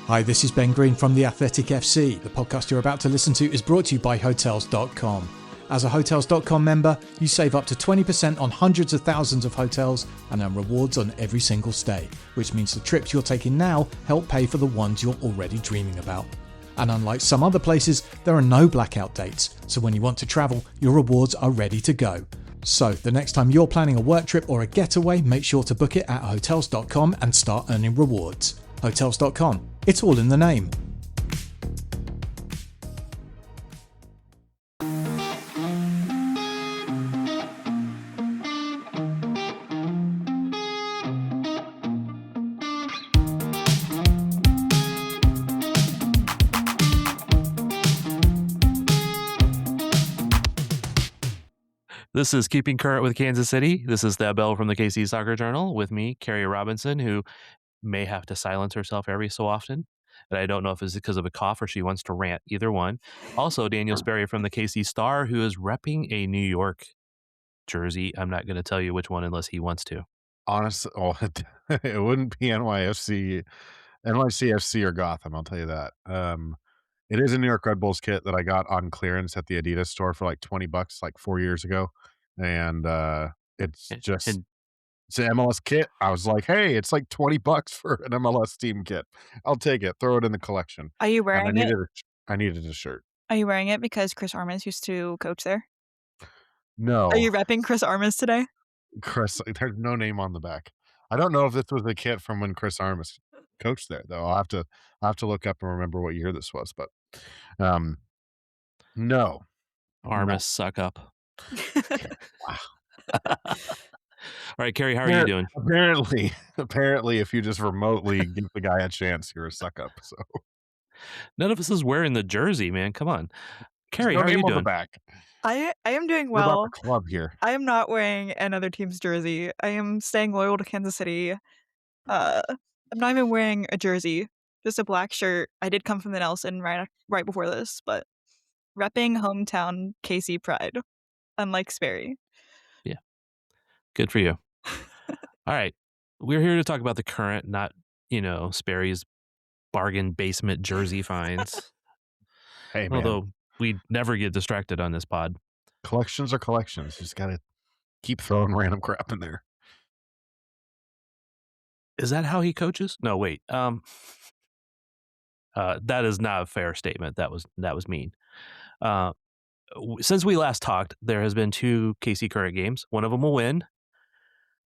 Hi, this is Ben Green from The Athletic FC. The podcast you're about to listen to is brought to you by Hotels.com. As a Hotels.com member, you save up to 20% on hundreds of thousands of hotels and earn rewards on every single stay, which means the trips you're taking now help pay for the ones you're already dreaming about. And unlike some other places, there are no blackout dates, so when you want to travel, your rewards are ready to go. So the next time you're planning a work trip or a getaway, make sure to book it at Hotels.com and start earning rewards. Hotels.com. It's all in the name. This is Keeping Current with Kansas City. This is Thad Bell from the KC Soccer Journal with me, Carrie Robinson, who may have to silence herself every so often. And I don't know if it's because of a cough or she wants to rant, either one. Also, Daniel Sperry from the KC Star, who is repping a New York jersey. I'm not going to tell you which one unless he wants to. Honestly, it wouldn't be NYCFC or Gotham, I'll tell you that. It is a New York Red Bulls kit that I got on clearance at the Adidas store for like $20 like 4 years ago. And it's And, just and it's an MLS kit. I was like, hey, it's like $20 for an MLS team kit. I'll take it, throw it in the collection. Are you And wearing it? I needed a shirt. Are you wearing it because Chris Armas used to coach there? No. Are you repping Chris Armas today? Chris, there's no name on the back. I don't know if this was the kit from when Chris Armas coached there, though. I'll have to look up and remember what year this was, but no. Armas suck up. Wow. All right, Carrie, how are you doing? Apparently, if you just remotely give the guy a chance, you're a suck up. So None of us is wearing the jersey, man. Come on. Carrie, no how are name you on the doing? back. I am doing We're about well. the club here. I am not wearing another team's jersey. I am staying loyal to Kansas City. I'm not even wearing a jersey, just a black shirt. I did come from the Nelson right before this, but repping hometown KC pride, unlike Sperry. Yeah. Good for you. All right. We're here to talk about the current, not, Sperry's bargain basement jersey finds. Hey, man. Although we never get distracted on this pod. Collections are collections. You just got to keep throwing random crap in there. Is that how he coaches? No, wait. That is not a fair statement. That was mean. Since we last talked, there has been 2 KC Current games. One of them will win.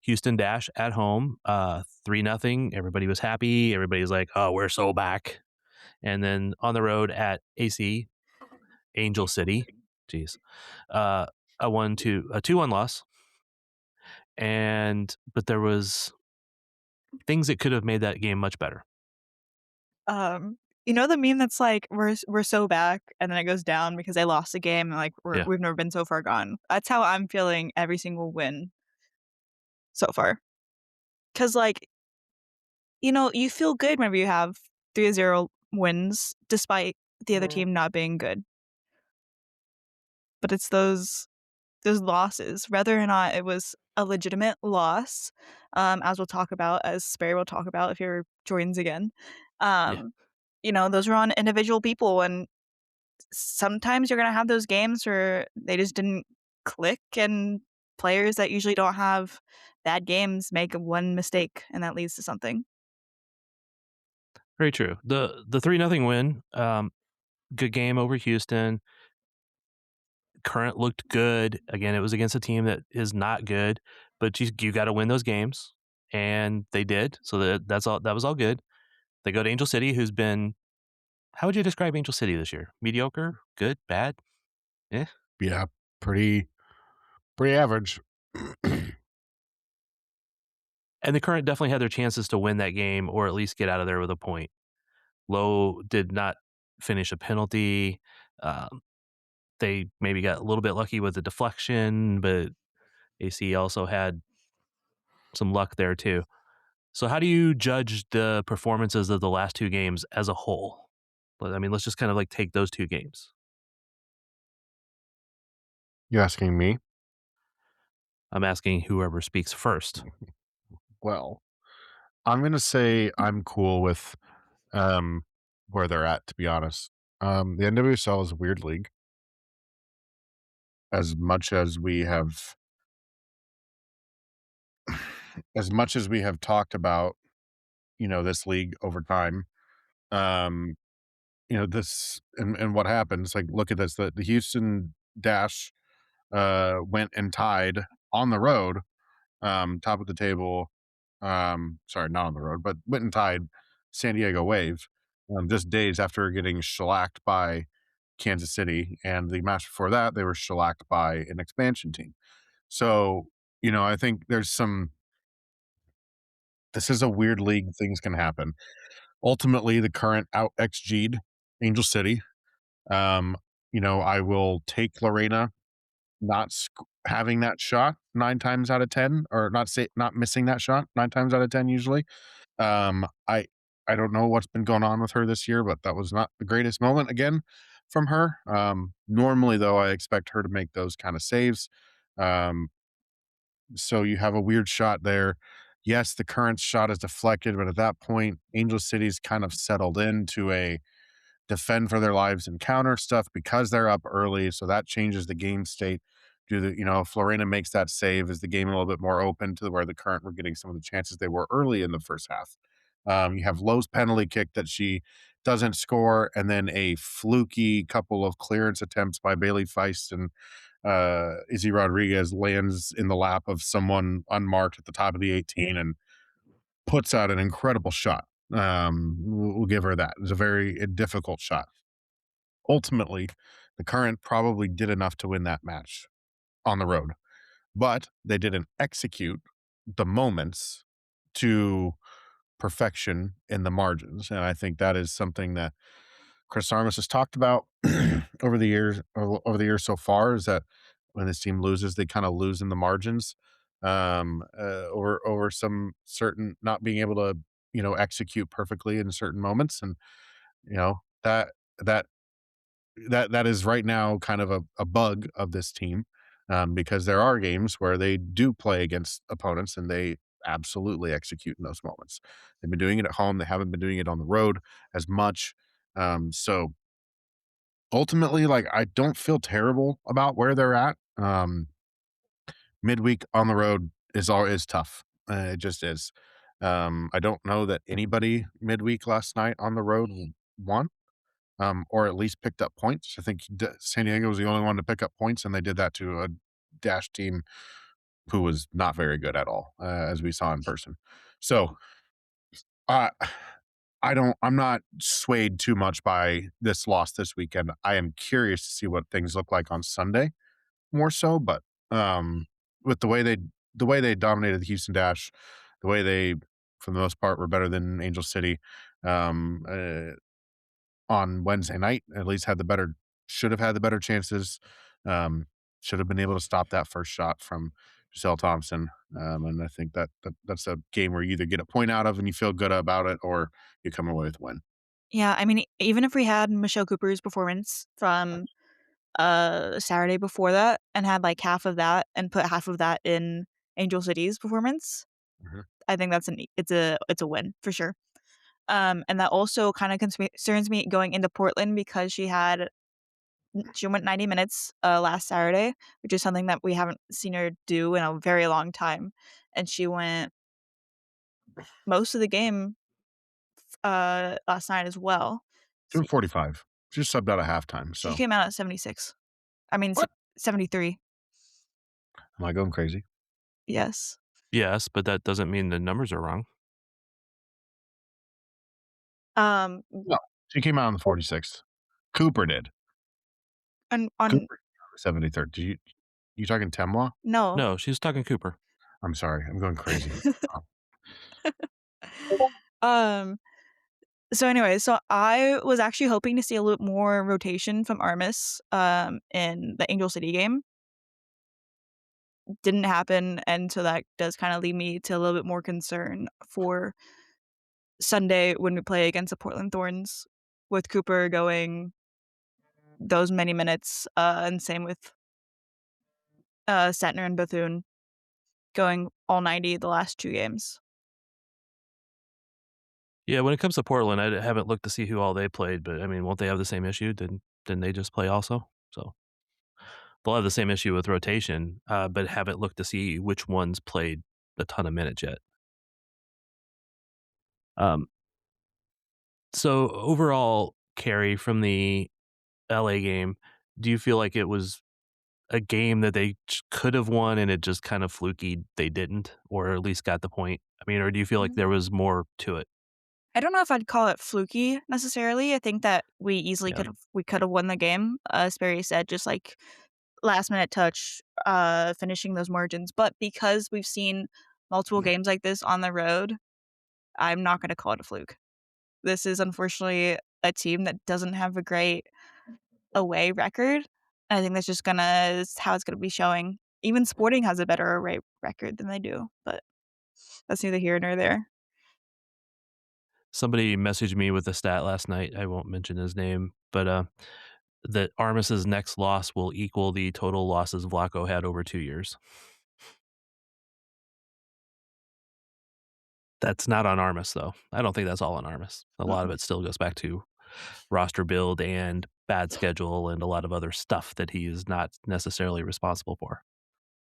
Houston Dash at home, 3-0. Everybody was happy. Everybody's like, "Oh, we're so back." And then on the road at AC, Angel City, a 2-1 loss. But there was things that could have made that game much better. You know the meme that's like we're so back, and then it goes down because they lost a game, and like Yeah. we've never been so far gone. That's how I'm feeling every single win so far. Because like, you feel good whenever you have 3-0 wins, despite the other team not being good. But it's those losses, whether or not it was a legitimate loss, as we'll talk about, as Sperry will talk about if he ever joins again. Those are on individual people, and sometimes you're going to have those games where they just didn't click, and players that usually don't have bad games make one mistake, and that leads to something. Very true. The 3-0 win, good game over Houston. Current looked good. Again, it was against a team that is not good, but you got to win those games, and they did. So that's all. That was all good. They go to Angel City, who's been. How would you describe Angel City this year? Mediocre, good, bad? Yeah, pretty average. And the Current definitely had their chances to win that game or at least get out of there with a point. Lowe did not finish a penalty. They maybe got a little bit lucky with the deflection, but AC also had some luck there too. So how do you judge the performances of the last 2 games as a whole? I mean, let's just kind of like take those 2 games. You asking me? I'm asking whoever speaks first. Well, I'm going to say I'm cool with where they're at, to be honest. The NWSL is a weird league. As much as we have as much as we have talked about, this league over time, um, this and what happens, like, look at this, the Houston Dash, went and tied on the road, top of the table, sorry, not on the road, but went and tied San Diego Wave, just days after getting shellacked by Kansas City, and the match before that, they were shellacked by an expansion team. So, I think there's some this is a weird league, things can happen. Ultimately, the current out XG'd Angel City. Um, I will take Lorena not having that shot 9 times out of 10, or not missing that shot 9 times out of 10 usually. Um, I I don't know what's been going on with her this year, but that was not the greatest moment again from her. Normally, though, I expect her to make those kind of saves. Um, so you have a weird shot there. Yes, the current shot is deflected, but at that point, Angel City's kind of settled into a defend for their lives and counter stuff because they're up early. So that changes the game state. If Lorena makes that save, is the game a little bit more open to where the current were getting some of the chances they were early in the first half. You have Lowe's penalty kick that she doesn't score, and then a fluky couple of clearance attempts by Bailey Feist and Izzy Rodriguez lands in the lap of someone unmarked at the top of the 18 and puts out an incredible shot. We'll give her that. It's a very difficult shot. Ultimately, the Current probably did enough to win that match on the road, but they didn't execute the moments to perfection in the margins. And I think that is something that Chris Armas has talked about over the years so far, is that when this team loses, they kind of lose in the margins, over some certain not being able to execute perfectly in certain moments, and that that that is right now kind of a bug of this team, because there are games where they do play against opponents and they absolutely execute in those moments. They've been doing it at home. They haven't been doing it on the road as much. So ultimately, like, I don't feel terrible about where they're at. Midweek on the road is tough. It just is. I don't know that anybody midweek last night on the road won, or at least picked up points. I think San Diego was the only one to pick up points, and they did that to a Dash team who was not very good at all, as we saw in person. So, uh, I'm not swayed too much by this loss this weekend. I am curious to see what things look like on Sunday more so, but, with the way they dominated the Houston Dash, the way they, for the most part, were better than Angel City, um, on Wednesday night, at least should have had the better chances, um, should have been able to stop that first shot from Giselle Thompson, and I think that's a game where you either get a point out of and you feel good about it, or you come away with a win. Yeah, I mean, even if we had Michelle Cooper's performance from, Saturday before that and had, like, half of that and put half of that in Angel City's performance, Mhm. I think it's a win for sure. And that also kinda concerns me going into Portland because she went 90 minutes, last Saturday, which is something that we haven't seen her do in a very long time, and she went most of the game, last night as well. Doing See, 45. Just subbed out at halftime, she so came out at 76. I mean, what? 73. Am I going crazy? Yes. Yes, but that doesn't mean the numbers are wrong. Um, No, she came out on the 46th. Cooper did. on Cooper 73rd. You talking Temwa? no. No, she's talking Cooper. I'm sorry, I'm going crazy. Oh, Um, so anyway, so I was actually hoping to see a little more rotation from Armis, in the Angel City game. Didn't happen, and so that does kinda lead me to a little bit more concern for Sunday when we play against the Portland Thorns, with Cooper going those many minutes, and same with, Setner and Bethune going all 90 the last 2 games. Yeah, when it comes to Portland, haven't looked to see who all they played, but I mean, won't they have the same issue? Didn't they just play also? So they'll have the same issue with rotation, but haven't looked to see which ones played a ton of minutes yet. Um, so overall, Carrie, from the LA game, do you feel like it was a game that they could have won and it just kind of fluky they didn't, or at least got the point? I mean, or do you feel like Mm. there was more to it? I don't know if I'd call it fluky necessarily. I think that we easily Yeah. could have won the game, as Barry said, just like last minute touch, finishing those margins. But because we've seen multiple games like this on the road, I'm not gonna call it a fluke. This is unfortunately a team that doesn't have a great away record. I think that's just gonna is how it's gonna be showing. Even Sporting has a better away record than they do, but that's neither here nor there. Somebody messaged me with a stat last night. I won't mention his name, but that Armis's next loss will equal the total losses Vlaco had over 2 years. That's not on Armis, though. I don't think that's all on Armis. A lot of Mm-mm. it still goes back to roster build and bad schedule and a lot of other stuff that he is not necessarily responsible for.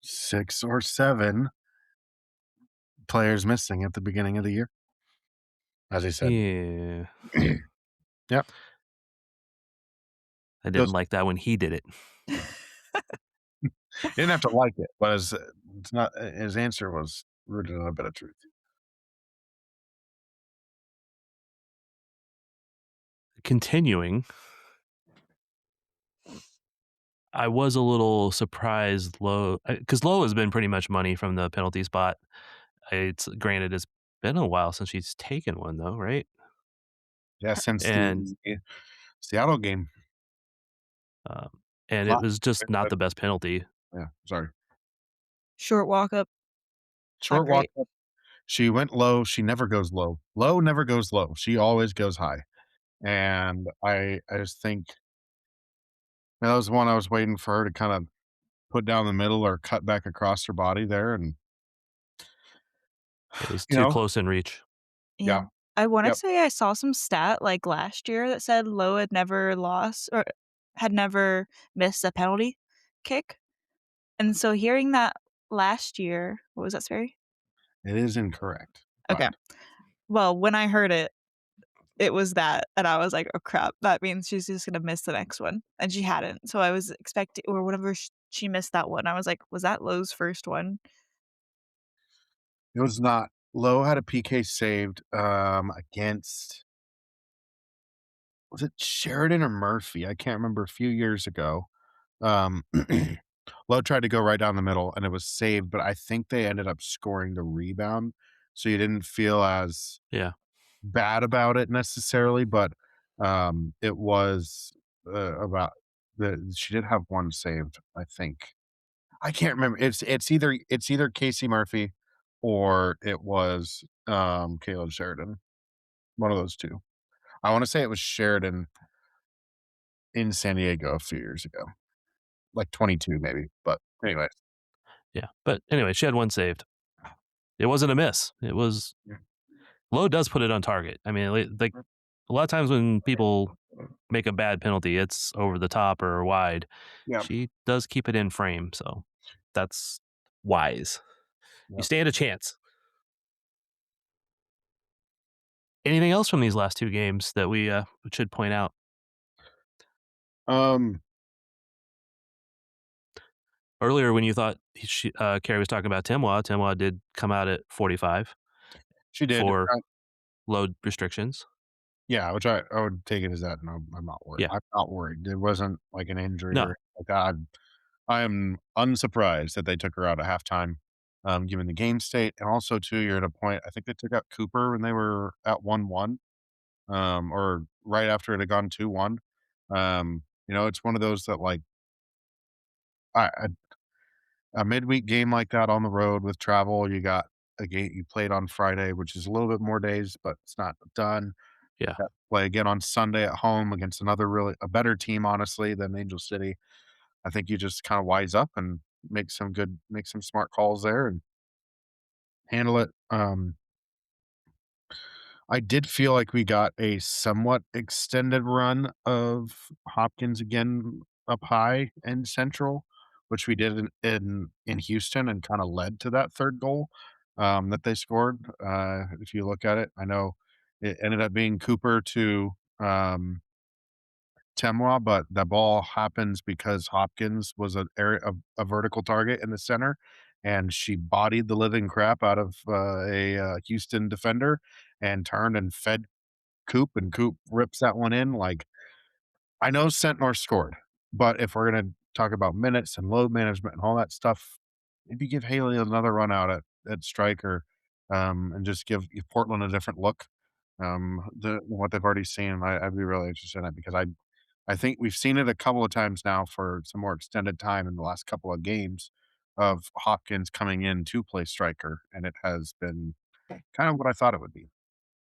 6 or 7 players missing at the beginning of the year, as I said. Yeah. Yep. I didn't Those like that when he did it. he didn't have to like it, but it's not his answer was rooted in a bit of truth. Continuing, I was a little surprised Lowe because Lowe has been pretty much money from the penalty spot. It's granted it's been a while since she's taken one though, right? Yeah, since the And Seattle game. um, and it Lot was just not the best penalty. Yeah, sorry. Short walk up, not Short walk great. up. She went low, she never goes low. Low never goes low, she always goes high, and I just think that was one I was waiting for her to kinda put down the middle or cut back across her body there, and, It was you too know. close in reach. Yeah. Yeah, I wanna yep. say I saw some stat, like, last year that said Lowe had never lost or had never missed a penalty kick, and so hearing that last year what was that, Sperry? It is incorrect, but Okay. Well, when I heard it, it was that, and I was like, "Oh, crap. That means she's just gonna miss the next one," and she hadn't, so I was expecting or whenever she missed that one, I was like, "Was that Lowe's first one?" it was not. Lowe had a PK saved, against was it Sheridan or Murphy? I can't remember, a few years ago. Um, Lowe tried to go right down the middle, and it was saved, but I think they ended up scoring the rebound, so you didn't feel as Yeah. bad about it necessarily, but, it was, about the she did have one saved, I think. I can't remember. It's either Casey Murphy or it was, Caleb Sheridan, one of those 2. I wanna say it was Sheridan in San Diego a few years ago, like 22 maybe, but anyways. Yeah. But anyway, she had one saved. It wasn't a miss. It was Yeah. Lowe does put it on target. I mean, like a lot of times when people make a bad penalty, it's over the top or wide. Yeah, She does keep it in frame, so that's wise. You yeah. stand a chance. Anything else from these last 2 games that we should point out? Um, Earlier, when you thought Carrie was talking about Timwa did come out at 45 she did, for load restrictions. yeah, which I would take it as that, no, I'm not worried. Yeah. I'm not worried. It wasn't like an injury No. or like that. I am unsurprised that they took her out at halftime, given the game state, and also too, you're at a point I think they took out Cooper when they were at 1-1, or right after it had gone 2-1. It's one of those that, like, I a midweek game like that on the road with travel, you got a game you played on Friday, which is a little bit more days, but it's not done. Yeah. Got to play again on Sunday at home against another really a better team, honestly, than Angel City. I think you just kinda wise up and make some smart calls there and handle it. I did feel like we got a somewhat extended run of Hopkins again up high and central, which we did in Houston and kinda led to that 3rd goal, that they scored, if you look at it. I know it ended up being Cooper to, Temwa, but the ball happens because Hopkins was a vertical target in the center, and she bodied the living crap out of, Houston defender and turned and fed Coop, and Coop rips that one in, like, I know Centnor scored, but if we're gonna talk about minutes and load management and all that stuff, maybe give Haley another run out at striker, and just give Portland a different look, what they've already seen. I'd be really interested in it because I think we've seen it a couple of times now for some more extended time in the last couple of games of Hopkins coming in to play striker, and it has been kind of what I thought it would be.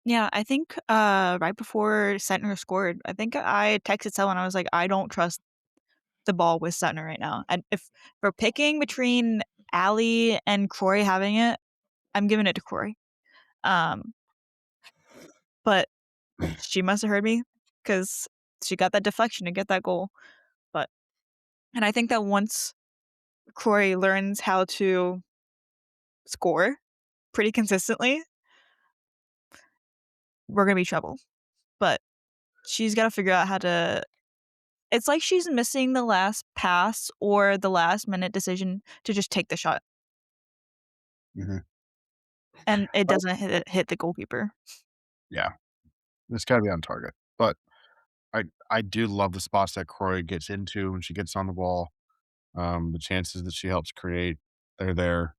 Yeah, I think, right before Sentner scored, I think I texted someone, I was like, "I don't trust the ball with Sentner right now." And if we're picking between Allie and Corey having it, I'm giving it to Corey. Um, but she must have heard me because she got that deflection to get that goal. But and I think that once Corey learns how to score pretty consistently, we're gonna be trouble. But she's gotta figure out how to it's like she's missing the last pass or the last minute decision to just take the shot, Mhm. and it Well, doesn't hit the goalkeeper. yeah, it's gotta be on target, but I do love the spots that Croy gets into when she gets on the ball, the chances that she helps create, they're there.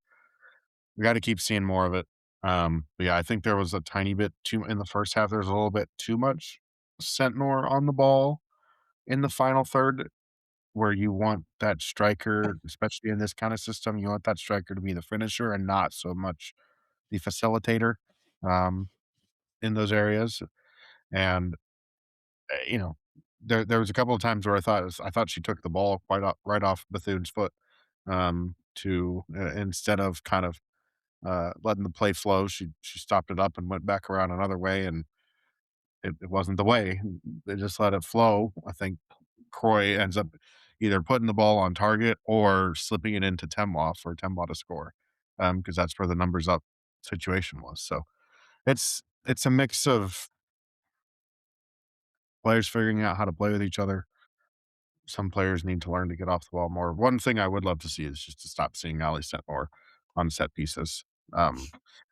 We gotta keep seeing more of it. But yeah, I think there was a tiny bit too in the first half, there was a little bit too much Centnor on the ball in the final third, where you want that striker, especially in this kinda system, you want that striker to be the finisher and not so much the facilitator, um, in those areas, and, you know, there was a couple of times where I thought she took the ball quite off right off Bethune's foot, to instead of kind of, letting the play flow, she stopped it up and went back around another way, and it wasn't the way. They just let it flow. I think Croy ends up either putting the ball on target or slipping it into Temwa for Temwa to score, because that's where the numbers up situation was. So it's a mix of players figuring out how to play with each other. Some players need to learn to get off the ball more. One thing I would love to see is just to stop seeing Ali set more on set pieces. Um,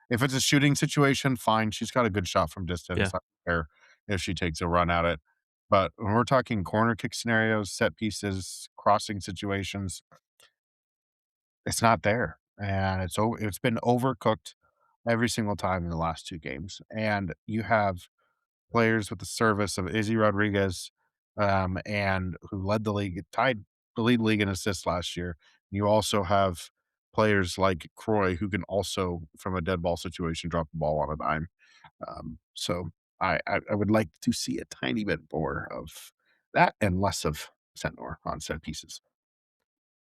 if it's a shooting situation, fine. She's got a good shot from Yeah. distance. I don't care if she takes a run at it. But when we're talking corner kick scenarios, set pieces, crossing situations, it's not there. And it's been overcooked every single time in the last 2 games. And you have players with the service of Izzy Rodriguez, and who led the league, tied the league in assists last year. You also have players like Croy who can also, from a dead ball situation, drop the ball on a dime. So I would like to see a tiny bit more of that and less of Centnor on set pieces.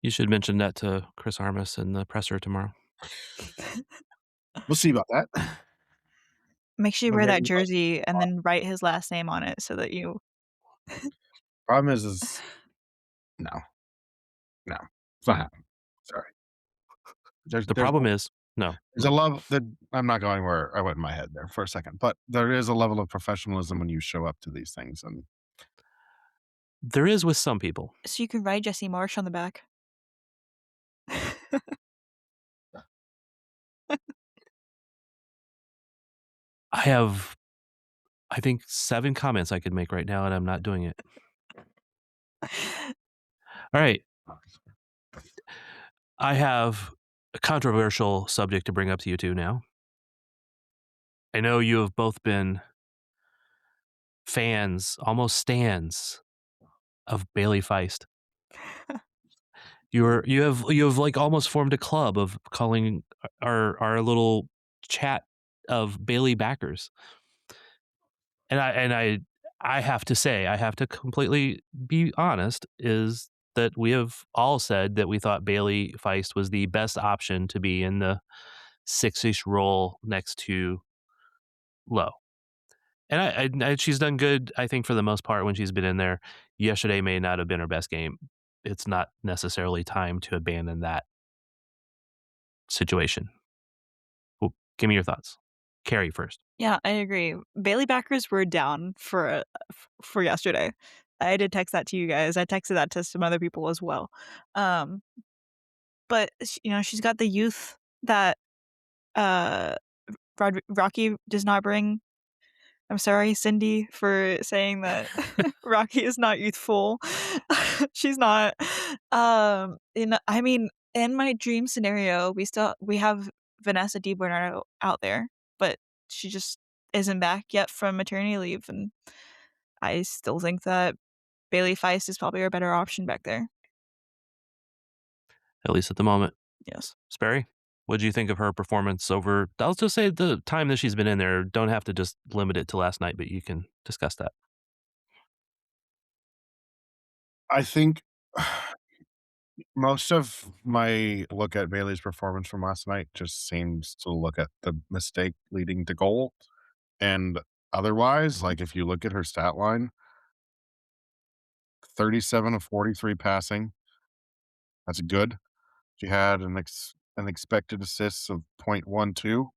You should mention that to Chris Armas in the presser tomorrow. We'll see about that. Make sure you We'll wear get that jersey and then write his last name on it so that you problem is no, no, it's not happening. Sorry. There's The there's problem is no. There's a love that I'm not going where I went in my head there for a second, but there is a level of professionalism when you show up to these things, and There is with some people. so you can write Jesse Marsh on the back. I have, I think, 7 comments I could make right now, and I'm not doing it. All right. I have a controversial subject to bring up to you 2 now. I know you have both been fans, almost stans of Bailey Feist. You have like almost formed a club of calling our little chat of Bailey backers. And I have to say, I have to completely be honest, is that we have all said that we thought Bailey Feist was the best option to be in the 6-ish role next to Lowe. And she's done good, I think, for the most part when she's been in there. Yesterday may not have been her best game. It's not necessarily time to abandon that situation. Well, give me your thoughts. Carrie first. Yeah, I agree. Bailey backers were down for yesterday. I did text that to you guys. I texted that to some other people as well. Um, but she's got the youth that uh Rocky does not bring. I'm sorry, Cindy, for saying that Rocky is not youthful. She's not. I mean, in my dream scenario, we have Vanessa DiBernardo out there, but she just isn't back yet from maternity leave, and I still think that Bailey Feist is probably our better option back there. At least at the moment. Yes. Sperry, what did you think of her performance over, I'll just say the time that she's been in there? Don't have to just limit it to last night, but you can discuss that. I think most of my look at Bailey's performance from last night just seems to look at the mistake leading to goal. And otherwise, like if you look at her stat line, 37 of 43 passing, that's good. She had an expected assists of 0.12,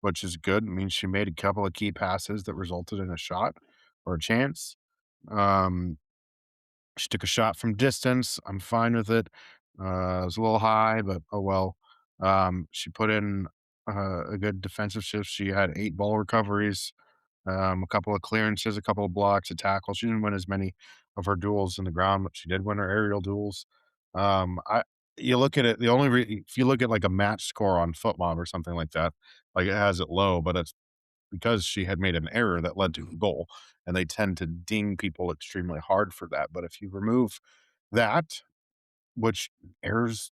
which is good. It means she made a couple of key passes that resulted in a shot or a chance. Um, she took a shot from distance. I'm fine with it. It was a little high, but oh well. She put in a good defensive shift. She had 8 ball recoveries, a couple of clearances, a couple of blocks, a tackle. She didn't win as many of her duels in the ground, but she did win her aerial duels. I You look at it, if you look at like a match score on FootMob or something like that, like it has it low, but it's because she had made an error that led to a goal, and they tend to ding people extremely hard for that. But if you remove that, which errors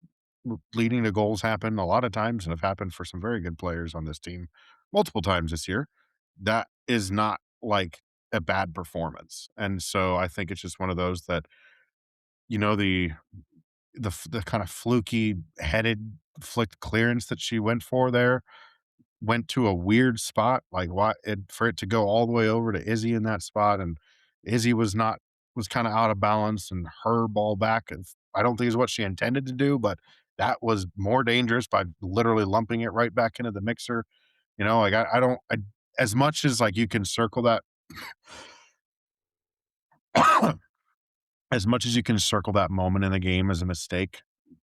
leading to goals happen a lot of times and have happened for some very good players on this team multiple times this year, that is not like a bad performance. And so I think it's just one of those that, you know, the kind of fluky headed flicked clearance that she went for there went to a weird spot, like, why for it to go all the way over to Izzy in that spot, and Izzy was kinda out of balance, and her ball back I don't think is what she intended to do, but that was more dangerous by literally lumping it right back into the mixer, like, I don't as much as, like, you can circle that as much as you can circle that moment in the game as a mistake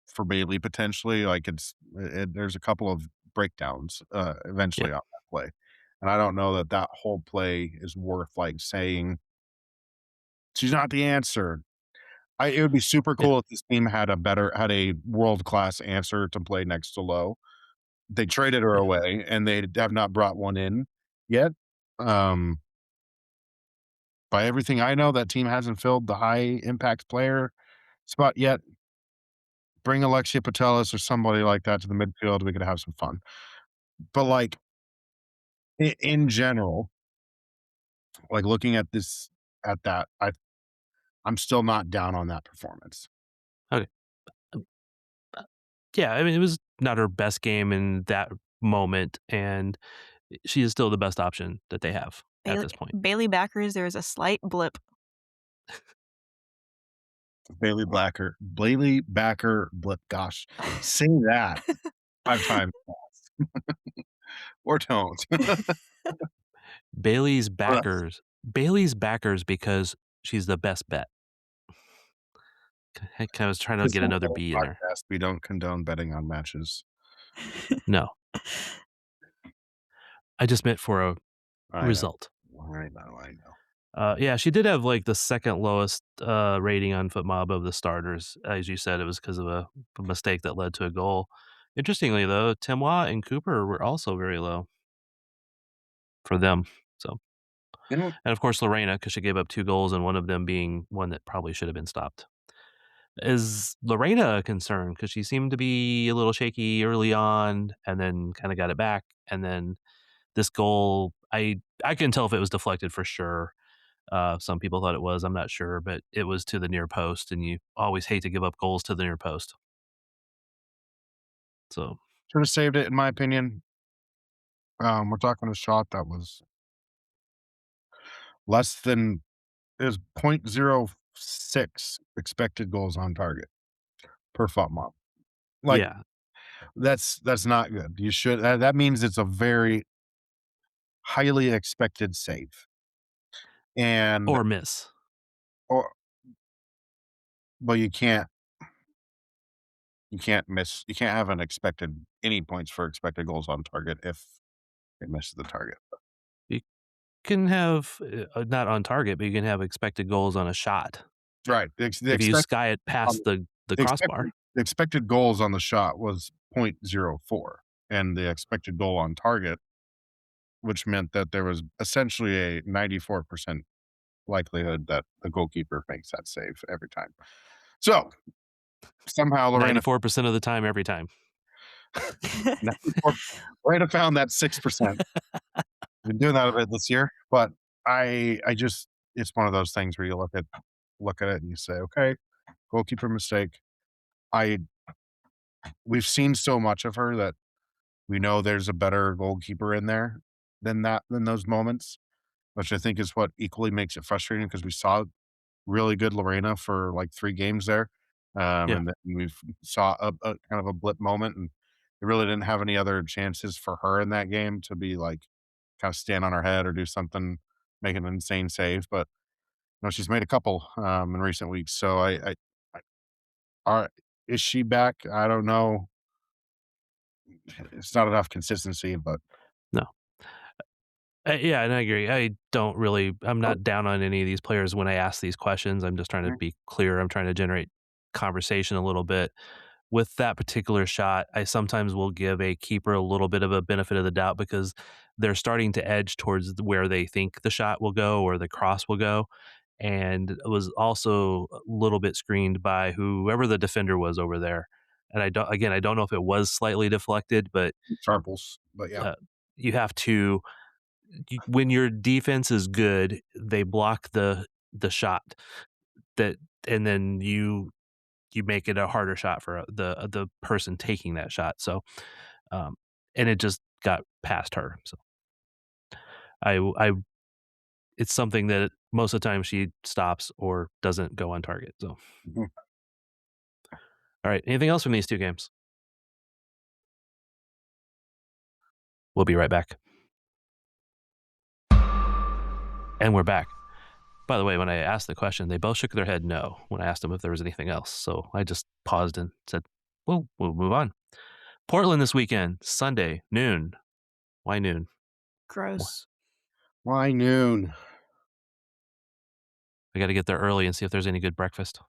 for Bailey potentially, like, there's a couple of breakdowns, Yeah. eventually on that play, and I don't know that that whole play is worth, like, saying, "She's not the answer." It would be super Yeah. cool if this team had a world-class answer to play next to Low. They traded her Yeah. away, and they have not brought one in yet. Um, by everything I know, that team hasn't filled the high impact player spot yet. Bring Alexia Putellas or somebody like that to the midfield, we could have some fun. But, like, in general, like, looking at that, I'm still not down on that performance. Okay. Um, yeah, I mean, it was not her best game in that moment, and she is still the best option that they have at Bailey this point. Bailey backers, there was a slight blip. Bailey Backer Blip, gosh, say that 5 times fast. Or don't. Bailey's backers because she's the best bet. Heck, I was trying to This get is another a B in there. podcast, we don't condone betting on matches. No, I just meant for a I know. result. I know. Yeah, she did have like the second lowest rating on FootMob of the starters. As you said, it was because of a mistake that led to a goal. Interestingly, though, Timois and Cooper were also very low for them. So, You know, and of course, Lorena, because she gave up 2 goals, and one of them being one that probably should have been stopped. Is Lorena a concern? Because she seemed to be a little shaky early on, and then kind of got it back, and then this goal, I couldn't tell if it was deflected for sure. Some people thought it was. I'm not sure, but it was to the near post, and you always hate to give up goals to the near post. So should have saved it, in my opinion. We're talking a shot that was less than is 0.06 expected goals on target per FOT mob. Like, Yeah, that's not good. You should that means it's a very highly expected save. And or miss. or but you can't have an expected any points for expected goals on target if it misses the target. You can have, not on target, but you can have expected goals on a shot. Right. The If you expected sky it on past the the crossbar. expected goals on the shot was 0.04, and the expected goal on target, which meant that there was essentially a 94% likelihood that the goalkeeper makes that save every time. So, somehow Lorena 94% of the time, every time. 94 Lorena found that 6%. Been doing that a bit this year, but I just it's one of those things where you look at it and you say, "Okay, goalkeeper mistake." I We've seen so much of her that we know there's a better goalkeeper in there than those moments, which I think is what equally makes it frustrating because we saw really good Lorena for, like, 3 games there, Yeah. and then we've saw a kind of a blip moment, and we really didn't have any other chances for her in that game to be, like, kinda stand on her head or do something, make an insane save, but, she's made a couple, in recent weeks, so I are is she back? I don't know. It's not enough consistency, but No. Yeah, and I agree. I'm oh, not down on any of these players when I ask these questions. I'm just trying to mhm, be clear. I'm trying to generate conversation a little bit. With that particular shot, I sometimes will give a keeper a little bit of a benefit of the doubt because they're starting to edge towards where they think the shot will go or the cross will go. And it was also a little bit screened by whoever the defender was over there. And I don't know if it was slightly deflected, but sharples, but yeah. uh, you have to when your defense is good, they block the shot that, and then you make it a harder shot for the person taking that shot. So, um, and it just got past her. So I it's something that most of the time she stops or doesn't go on target. So, Mhm. all right. Anything else from these two games? We'll be right back. And we're back. By the way, when I asked the question, they both shook their head no when I asked them if there was anything else. So I just paused and said, well, we'll move on. Portland this weekend, Sunday, noon. Why noon? Gross. Why noon? I got to get there early and see if there's any good breakfast.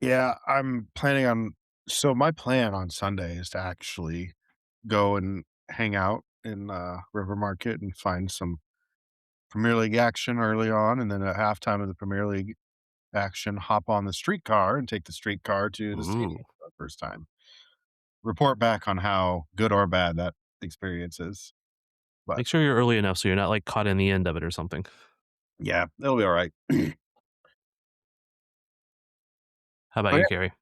Yeah, I'm planning on so my plan on Sunday is to actually go and hang out in, River Market and find some Premier League action early on, and then at halftime of the Premier League action, hop on the streetcar and take the streetcar to the stadium Ooh. for the first time. Report back on how good or bad that experience is, but Make sure you're early enough so you're not like caught in the end of it or something. yeah, it'll be alright. How about But you, yeah, Carrie?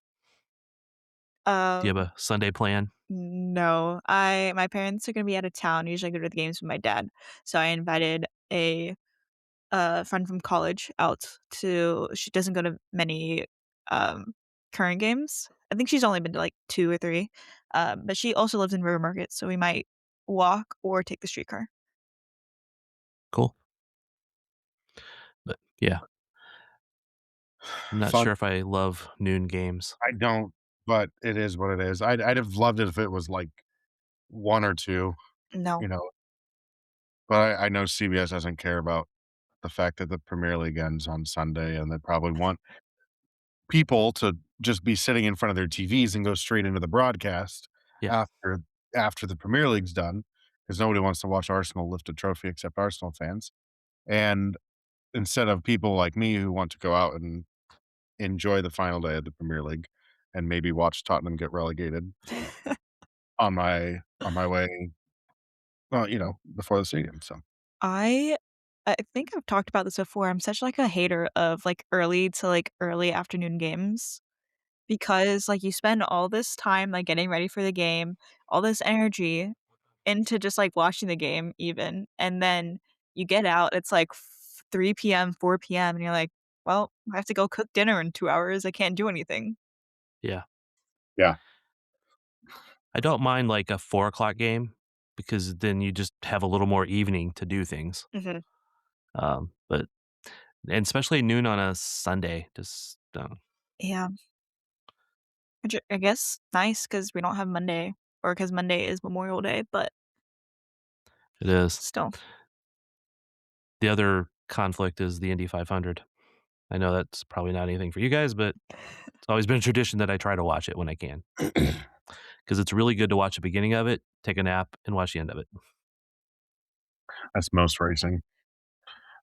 Do you have Um, a Sunday plan? no. My parents are gonna be out of town. Usually I go to the games with my dad. So I invited a friend from college out to she doesn't go to many, um, current games. I think she's only been to, like, 2 or 3, but she also lives in River Market, so we might walk or take the streetcar. Cool. But yeah, I'm not fun. sure if I love noon games. I don't, but it is what it is. I'd have loved it if it was, like, 1 or 2, No. you know, but I know CBS doesn't care about the fact that the Premier League ends on Sunday, and they probably want people to just be sitting in front of their TVs and go straight into the broadcast Yeah. after the Premier League's done, because nobody wants to watch Arsenal lift a trophy except Arsenal fans, and instead of people like me who want to go out and enjoy the final day of the Premier League and maybe watch Tottenham get relegated on my way, well, before the stadium, so I I think I've talked about this before. I'm such, like, a hater of, like, early to, like, early afternoon games because, like, you spend all this time, like, getting ready for the game, all this energy into just, like, watching the game even, and then You get out, it's like 3 p.m., 4 p.m., and you're like, well, I have to go cook dinner in 2 hours. I can't do anything. Yeah. Yeah. I don't mind like a 4 o'clock game because then you just have a little more evening to do things. But and especially noon on a Sunday, just Yeah. Which I guess nice because we don't have Monday, or because Monday is Memorial Day, but it is. still. The other conflict is the Indy 500. I know that's probably not anything for you guys, but it's always been a tradition that I try to watch it when I can because it's really good to watch the beginning of it, take a nap, and watch the end of it. That's most racing.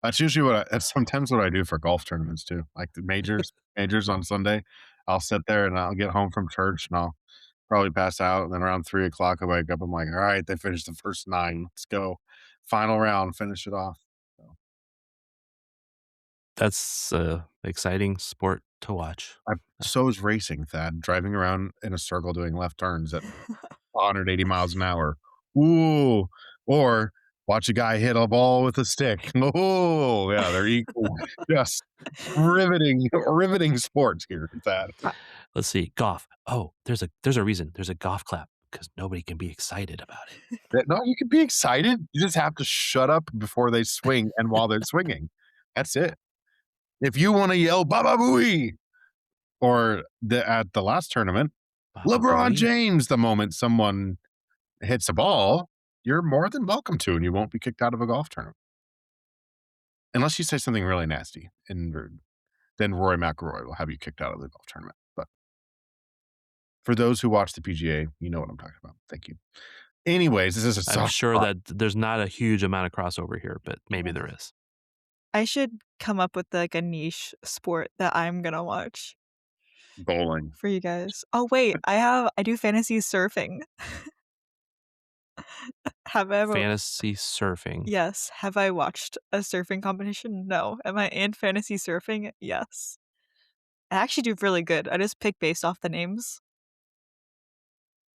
That's usually that's sometimes what I do for golf tournaments too. Like the majors on Sunday, I'll sit there and I'll get home from church and I'll probably pass out. And then around 3 o'clock, I wake up. I'm like, all right, they finished the first 9. Let's go. Final round, finish it off. So That's exciting sport to watch. so is racing, Thad. Driving around in a circle doing left turns at 180 miles an hour. Ooh. Or watch a guy hit a ball with a stick. Oh, yeah, they're equal. Yes. Riveting sports here, Thad. Let's see, golf. Oh, there's a reason. There's a golf clap because nobody can be excited about it. No, you can be excited. You just have to shut up before they swing and while they're swinging. That's it. If you want to yell "Baba Booey" or at the last tournament, Baba LeBron Booey. James, the moment someone hits a ball, you're more than welcome to, and you won't be kicked out of a golf tournament. Unless you say something really nasty and rude, then Rory McIlroy will have you kicked out of the golf tournament. But for those who watch the PGA, you know what I'm talking about. Thank you. Anyways, this is a I'm sure that there's not a huge amount of crossover here, but maybe there is. I should come up with like a niche sport that I'm gonna watch bowling. for you guys. Oh wait, I do fantasy surfing. Have I ever? Fantasy surfing. Yes. Have I watched a surfing competition? No. Am I in fantasy surfing? Yes. I actually do really good. I just pick based off the names.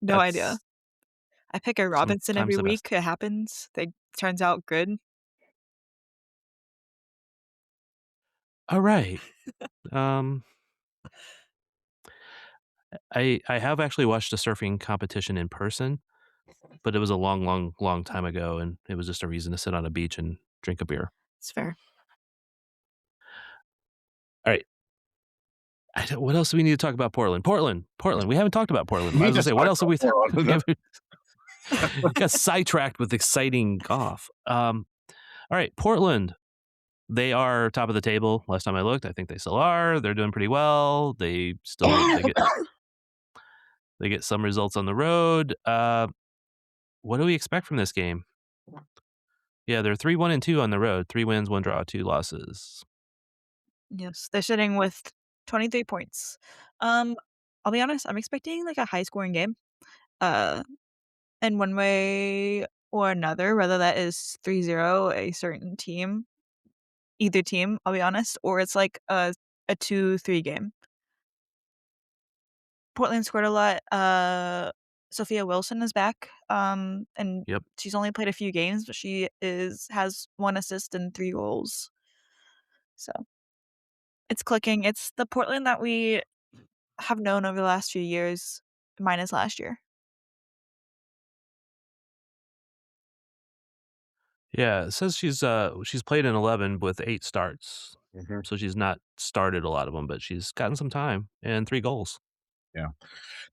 No idea. I pick a Robinson every week. It happens. Turns out good. All right. I have actually watched a surfing competition in person, but it was a long time ago, and it was just a reason to sit on a beach and drink a beer. It's fair. All right. What else do we need to talk about? Portland. We haven't talked about Portland. I was gonna say, what else have we got sidetracked with exciting golf. All right, Portland. They are top of the table. Last time I looked, I think they still are. They're doing pretty well. They get some results on the road. What do we expect from this game? Yeah, they're 3-1-2 on the road. 3 wins, 1 draw, 2 losses. Yes, they're sitting with 23 points. I'll be honest, I'm expecting like a high scoring game. In one way or another, whether that is 3-0 a certain team, either team, I'll be honest, or it's like a 2-3 game. Portland scored a lot. Sophia Wilson is back. And Yep. she's only played a few games, but she has 1 assist and 3 goals. So it's clicking. It's the Portland that we have known over the last few years, minus last year. Yeah, it says she's played in 11 with 8 starts. Mm-hmm. So she's not started a lot of them, but she's gotten some time and 3 goals. Yeah.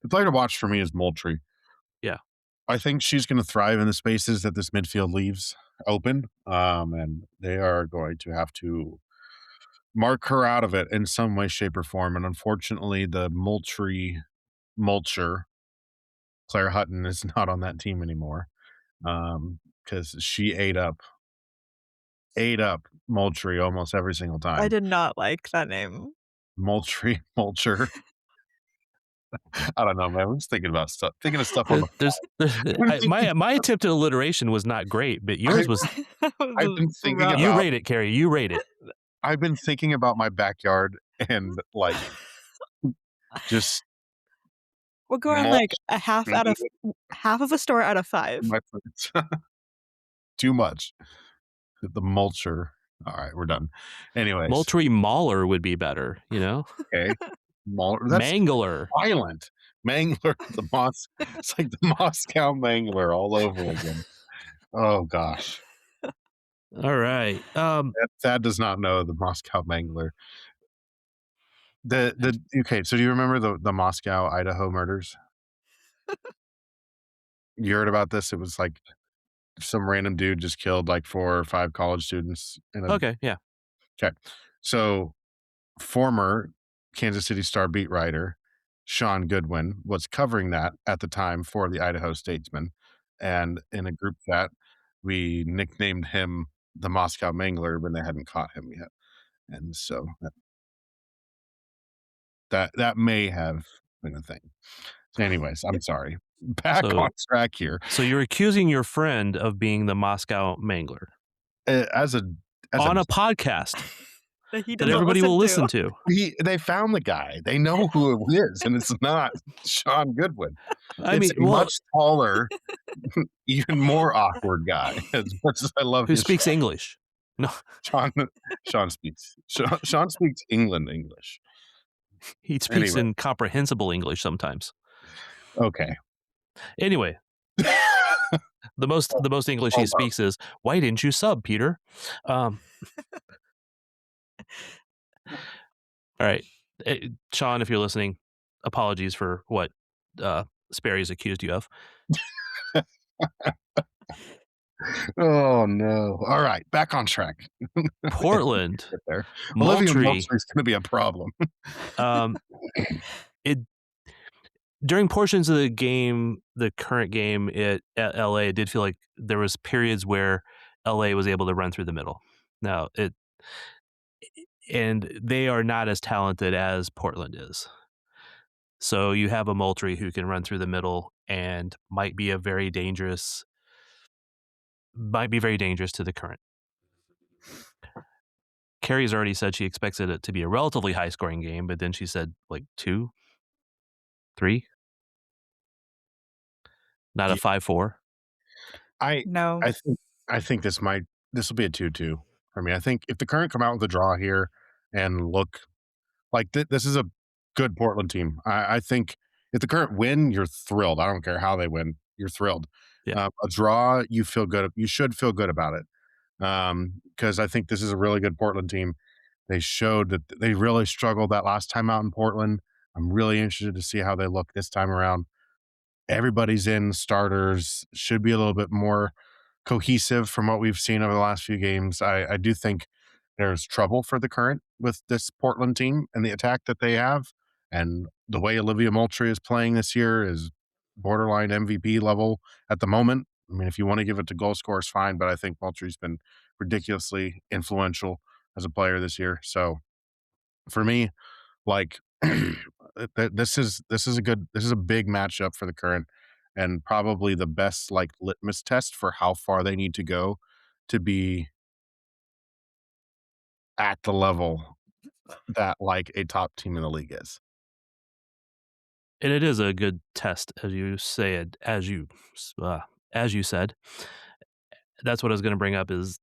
The player to watch for me is Moultrie. Yeah. I think she's going to thrive in the spaces that this midfield leaves open. And they are going to have to mark her out of it in some way, shape, or form. And unfortunately, the Moultrie mulcher, Claire Hutton, is not on that team anymore. Because she ate up Moultrie almost every single time. I did not like that name. Moultrie, mulcher. I don't know, man. I'm just thinking of stuff on the my attempt at alliteration was not great, but yours was. I've been thinking about, you rate it, Carrie. You rate it. I've been thinking about my backyard and like just. We're going like a half of a star out of 5. Too much. the Mulcher. All right, we're done. Anyways, Moultrie Mauler would be better, okay. That's Mangler. violent. Mangler, it's like the Moscow Mangler all over again. Oh gosh. All right. Thad does not know the Moscow Mangler. Okay, so do you remember the Moscow, Idaho murders? You heard about this? It was like some random dude just killed like 4 or 5 college students in a Okay, yeah. Okay. So former Kansas City Star beat writer Sean Goodwin was covering that at the time for the Idaho Statesman, and in a group chat, we nicknamed him the Moscow Mangler when they hadn't caught him yet, and so that may have been a thing. So anyways, I'm sorry. Back on track here. So you're accusing your friend of being the Moscow Mangler As a podcast that that everybody will listen to. They found the guy. They know who it is, and it's not Sean Goodwin. It's a much taller, even more awkward guy. As much as I love who speaks English. No, Sean speaks England English. He speaks in comprehensible English sometimes. Okay. Anyway, the most English he speaks is, "Why didn't you sub, Peter?" All right, Sean, if you're listening, apologies for what Sperry's accused you of. Oh no! All right, back on track. Portland, there. Olivia Moultrie is going to be a problem. During portions of the game, the current game at LA, it did feel like there was periods where LA was able to run through the middle. Now and they are not as talented as Portland is. So you have a Moultrie who can run through the middle and might be very dangerous to the Current. Carrie's already said she expects it to be a relatively high scoring game, but then she said like 2, 3, not a 5-4. I think this will be a 2-2 for me. I think if the Current come out with a draw here and look like this is a good Portland team. I think if the Current win, you're thrilled. I don't care how they win. You're thrilled. Yeah. A draw, you feel good. You should feel good about it. Because I think this is a really good Portland team. They showed that they really struggled that last time out in Portland. I'm really interested to see how they look this time around. Everybody's in, starters should be a little bit more cohesive from what we've seen over the last few games. I do think there's trouble for the Current with this Portland team and the attack that they have. And the way Olivia Moultrie is playing this year is borderline MVP level at the moment. I mean, if you want to give it to goal scorers, fine, but I think Moultrie's been ridiculously influential as a player this year. So for me, like this is a big matchup for the Current, and probably the best like litmus test for how far they need to go to be at the level that like a top team in the league is. And it is a good test, as you said. That's what I was going to bring up is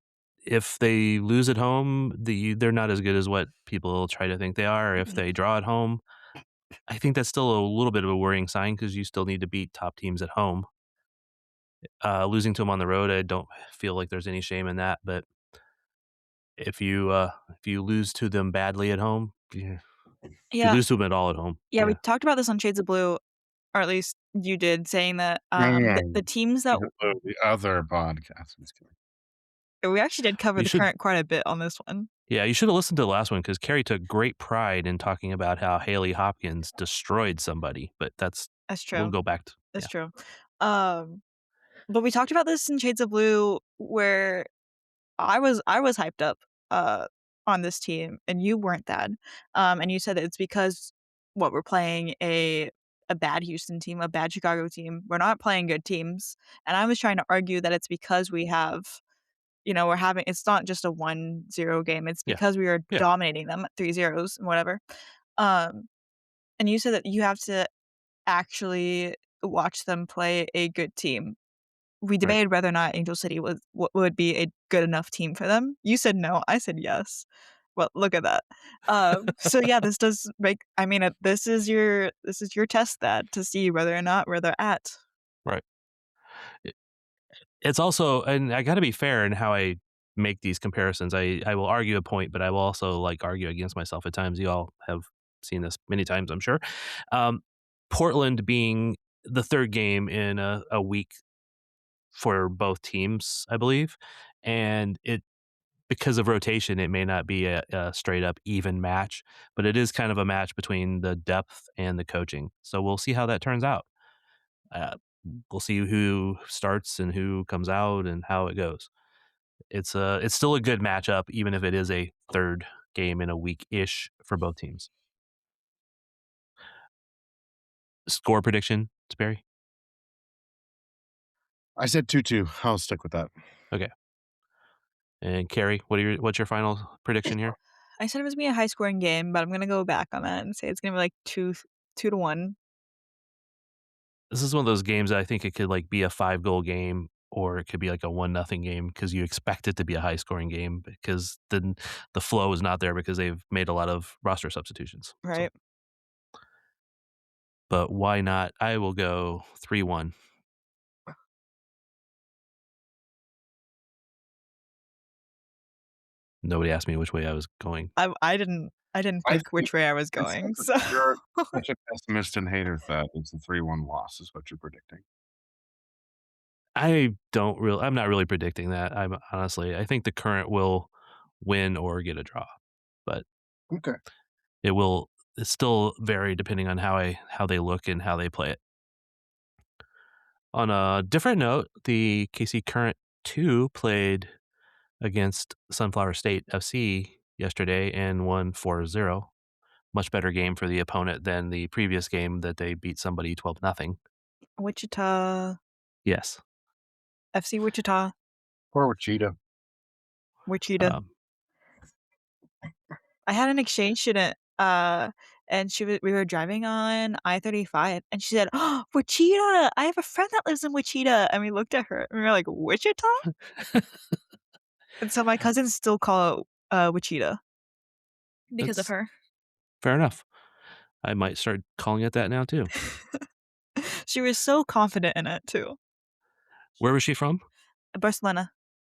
if they lose at home, they're not as good as what people try to think they are. If they draw at home, I think that's still a little bit of a worrying sign because you still need to beat top teams at home. Losing to them on the road, I don't feel like there's any shame in that. But if you lose to them badly at home, if you lose to them at all at home. Yeah, we talked about this on Shades of Blue, or at least you did, saying that the teams that the other podcast. we actually did cover the Current quite a bit on this one. Yeah, you should have listened to the last one because Carrie took great pride in talking about how Haley Hopkins destroyed somebody. But that's true. We'll go back to that's true. But we talked about this in Shades of Blue, where I was hyped up on this team, and you weren't that. And you said that it's because we're playing a bad Houston team, a bad Chicago team. We're not playing good teams, and I was trying to argue that it's because we have. It's not just a 1-0 game. It's because we are dominating them at 3-0s and whatever. And you said that you have to actually watch them play a good team. we debated whether or not Angel City would be a good enough team for them. You said no, I said yes. Well, look at that. So yeah, this does make. I mean, this is your test that to see whether or not where they're at. Right. It's also, and I got to be fair in how I make these comparisons. I will argue a point, but I will also like argue against myself at times. You all have seen this many times, I'm sure. Um, Portland being the third game in a week for both teams, I believe, and it because of rotation, it may not be a straight up even match, but it is kind of a match between the depth and the coaching. So we'll see how that turns out. Uh, we'll see who starts and who comes out and how it goes. It's still a good matchup, even if it is a third game in a week ish for both teams. Score prediction, Sperry? I said 2-2. I'll stick with that. Okay. And Carrie, what's your final prediction here? I said it was gonna be a high scoring game, but I'm gonna go back on that and say it's gonna be like 2-1. This is one of those games that I think it could like be a 5-goal game, or it could be like a 1-0 game because you expect it to be a high scoring game because then the flow is not there because they've made a lot of roster substitutions. Right. So, but why not? I will go 3-1. Nobody asked me which way I was going. I didn't think which way I was going. So You're such a pessimist and hater that it's a 3-1 loss is what you're predicting. I'm not really predicting that. I think the Current will win or get a draw, but Okay. it's still vary depending on how they look and how they play it. On a different note, the KC Current 2 played against Sunflower State FC yesterday and won 4-0. Much better game for the opponent than the previous game that they beat somebody 12-0. Wichita Yes. FC Wichita. Or Wichita. Wichita. I had an exchange student, and we were driving on I-35, and she said, "Oh, Wichita! I have a friend that lives in Wichita." And we looked at her, and we were like, "Wichita?" And so my cousins still call it Wichita because of her. Fair enough. I might start calling it that now too. She was so confident in it too. Where was she from? Barcelona.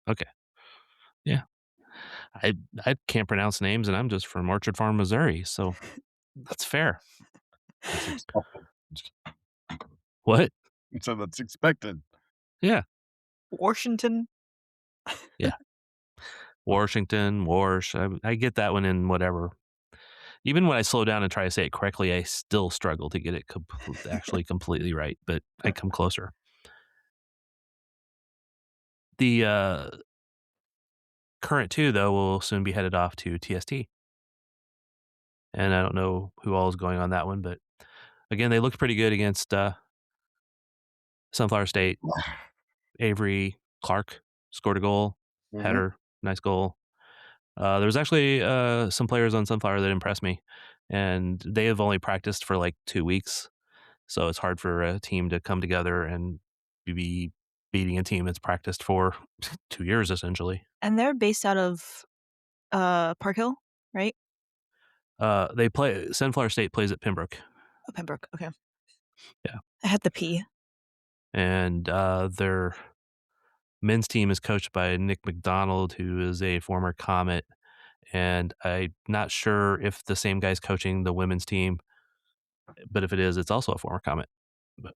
Okay. Yeah. I can't pronounce names, and I'm just from Orchard Farm, Missouri, so that's fair. What? So that's expected. Yeah. Washington. Yeah. Washington, Warsh. I get that one in whatever. Even when I slow down and try to say it correctly, I still struggle to get it actually completely right, but I come closer. The Current 2, though, will soon be headed off to TST. And I don't know who all is going on that one, but again, they looked pretty good against Sunflower State. Avery Clark scored a goal, header, nice goal. There was actually some players on Sunflower that impressed me, and they have only practiced for like 2 weeks, so it's hard for a team to come together and be beating a team that's practiced for 2 years essentially. And they're based out of Park Hill, right? Sunflower State plays at Pembroke. Oh, Pembroke. Okay. Yeah. I had the P. And their men's team is coached by Nick McDonald, who is a former Comet. And I'm not sure if the same guy's coaching the women's team, but if it is, it's also a former Comet. But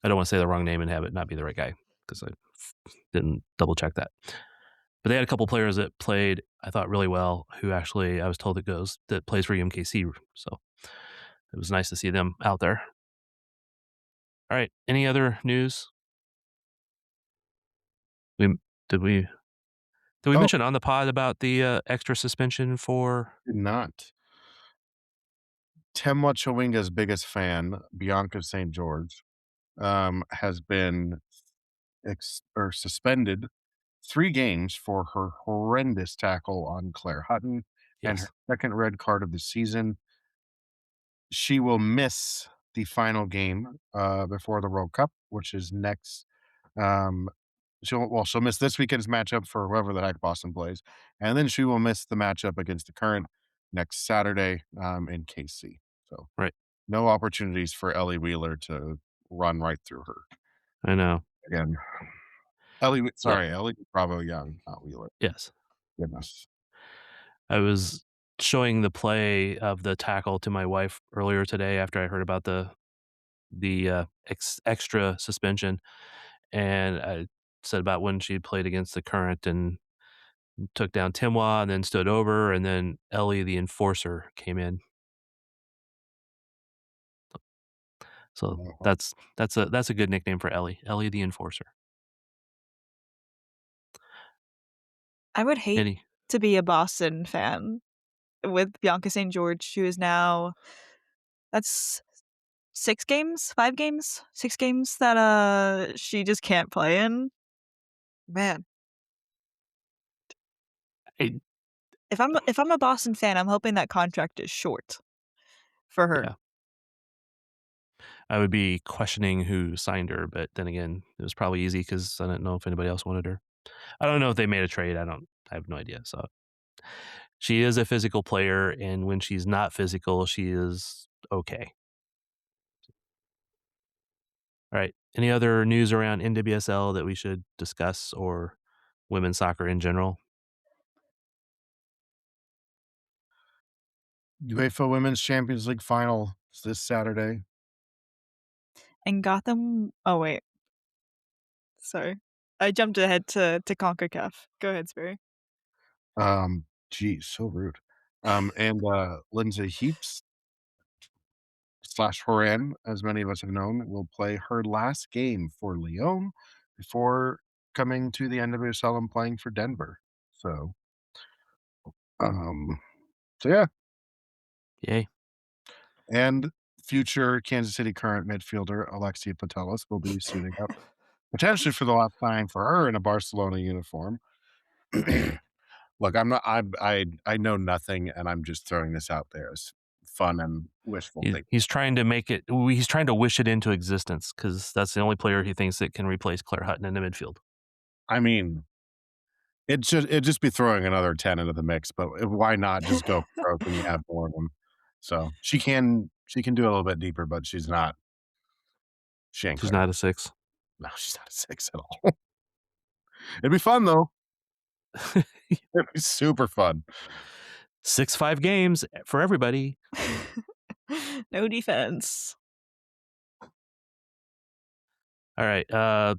I don't want to say the wrong name and have it not be the right guy because I didn't double check that. But they had a couple players that played, I thought, really well, who actually I was told that plays for UMKC. So it was nice to see them out there. All right. Any other news? Did we mention on the pod about the extra suspension for? Did not. Temwa Chawinga's biggest fan, Bianca St. George, has been suspended 3 games for her horrendous tackle on Claire Hutton and her second red card of the season. She will miss the final game before the World Cup, which is next Um, she'll miss this weekend's matchup for whoever the heck Boston plays, and then she will miss the matchup against the Current next Saturday in KC. So Right. no opportunities for Ellie Wheeler to run right through her I know. again. Yeah. Ellie Bravo Young, not Wheeler. Yes. Goodness. I was showing the play of the tackle to my wife earlier today after I heard about the extra suspension, and I said about when she played against the Current and took down Timois and then stood over, and then Ellie the Enforcer came in. So that's a good nickname for Ellie. Ellie the Enforcer. I would hate Any to be a Boston fan with Bianca St. George, who is now that's 6 games, 5 games, 6 games that she just can't play in. Man, I, if I'm a Boston fan, I'm hoping that contract is short for her. yeah. I would be questioning who signed her, but then again, it was probably easy because I didn't know if anybody else wanted her. I don't know if they made a trade. I have no idea. So she is a physical player, and when she's not physical, she is okay. All right. Any other news around NWSL that we should discuss, or women's soccer in general? UEFA Women's Champions League final is this Saturday. And Gotham. Oh wait, sorry, I jumped ahead to CONCACAF. Go ahead, Sperry. Geez, so rude. And Lindsay Heaps / Horan, as many of us have known, will play her last game for Lyon before coming to the NWSL and playing for Denver. So, um, so yeah, Yay. and future Kansas City Current midfielder Alexia Putellas will be suiting up potentially for the last time for her in a Barcelona uniform. Look, I'm not. I know nothing, and I'm just throwing this out there as fun and wishful thinking. He's trying to make it. He's trying to wish it into existence because that's the only player he thinks that can replace Claire Hutton in the midfield. I mean, it'd just be throwing another 10 into the mix, but why not just go for broke when you have more of them? So she can do a little bit deeper, but she's not. She's not a 6. No, she's not a 6 at all. It'd be fun though. It'd be super fun. 6-5 games for everybody. No defense. All right.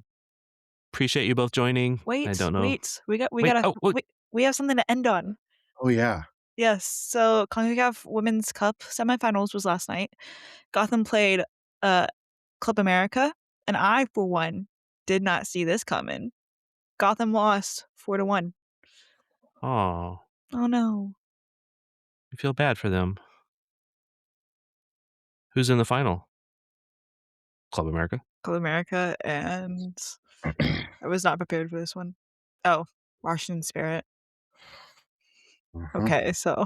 Appreciate you both joining. Wait, I don't know. wait. We have something to end on. Oh yeah. Yes. So CONCACAF Women's Cup semifinals was last night. Gotham played Club America, and I, for one, did not see this coming. Gotham lost 4-1. Oh, Oh no. I feel bad for them. Who's in the final? Club America. Club America, and I was not prepared for this one. Oh, Washington Spirit. Okay, so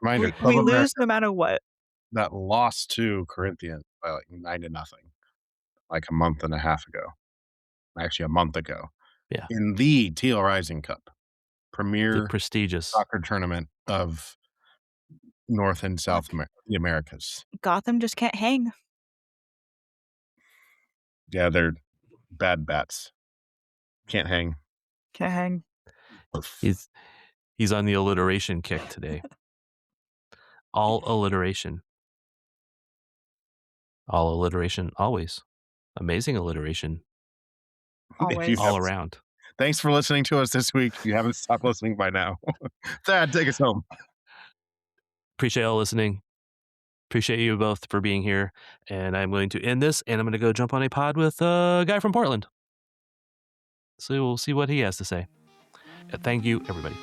Mind you, we Club America lose no matter what. that lost to Corinthians by like 9-0, like a month and a half ago. Actually, a month ago. Yeah. In the Teal Rising Cup, The premier prestigious. soccer tournament of North and South the Americas. Gotham just can't hang. Yeah, they're bad bats. Can't hang. Can't hang. He's on the alliteration kick today. All alliteration. All alliteration always. Amazing alliteration. Always. All around. Thanks for listening to us this week. If you haven't stopped listening by now. Thad, take us home. Appreciate all listening. Appreciate you both for being here. And I'm going to end this, and I'm going to go jump on a pod with a guy from Portland. So we'll see what he has to say. Thank you, everybody.